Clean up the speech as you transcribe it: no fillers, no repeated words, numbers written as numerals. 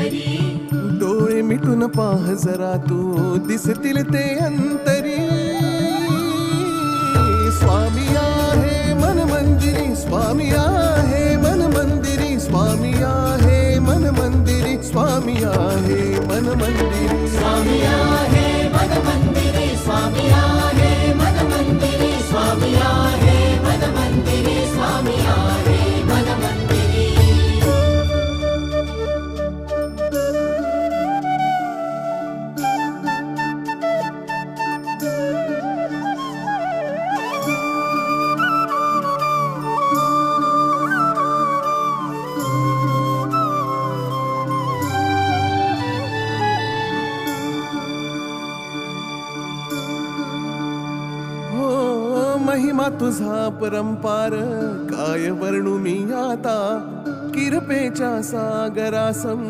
सुंदरी. डोळे मिटून पाह जरा तू दिसतील ते अंतरी. स्वामी आहे मन मंदिरी, स्वामी आहे मन मंदिरी, स्वामी आहे मन मंदिरी, स्वामी आहे मन मंदिरी. स्वामी आहे मन मंदिरी, स्वामी आहे मन मंदिरी, स्वामी आहे मन मंदिरी, स्वामी आहे मन मंदिरी. महिमा तुझा परंपार काय वर्णू मी आता. किरपेच्या सागरासम